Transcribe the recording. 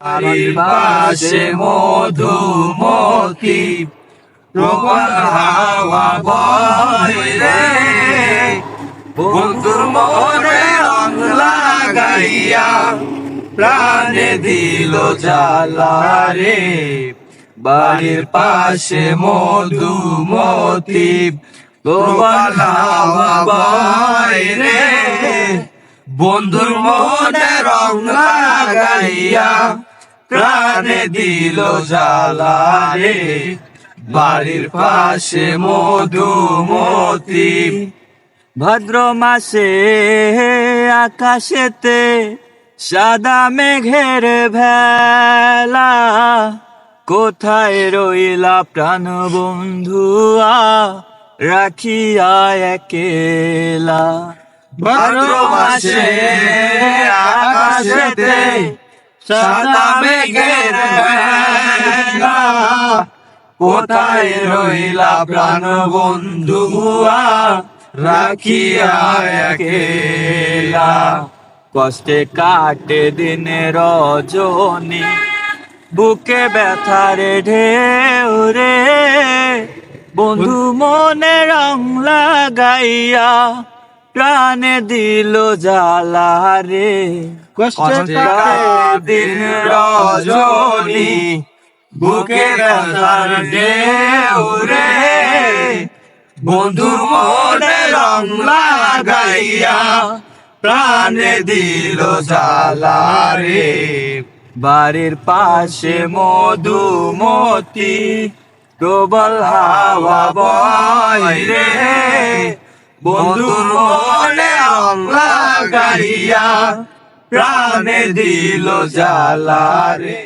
বাড়ির পাশে মধুমতি প্রবল হাওয়া বয় রে, বন্ধুর মনে রং লাগাইয়া প্রাণে দিল জ্বালা রে। বাড়ির পাশে মধুমতি প্রবল হাওয়া বয় রে, বন্ধুর মনে রং লাগাইয়া প্রাণে দিল জ্বালা রে। বাড়ির পাশে মধুমতি। ভাদ্র মাসে আকাশেতে সাদা মেঘের ভেলা, কোথায় রইলা প্রাণ বন্ধুয়া রাখিয়া একেলা। ভাদ্র মাসে আকাশেতে সাদা মেঘের ভেলা, কোথায় রইলা প্রাণ বন্ধুয়া রাখিয়া একেলা। কষ্টে কাটে দিনে রজনী, বুকে ব্যথার ঢেউ রে, বন্ধু মনে রং লাগাইয়া প্রাণে দিল জ্বালা রে। কষ্টে কাটে দিন রজনী, বুকে ব্যথার ঢেউ রে, বন্ধুর মনে রং লাগাইয়া প্রাণে দিল জ্বালা রে। বাড়ির পাশে মধুমতি প্রবল হাওয়া বয় রে, বন্ধুর মনে রং লাগাইয়া প্রাণে দিল জ্বালা রে।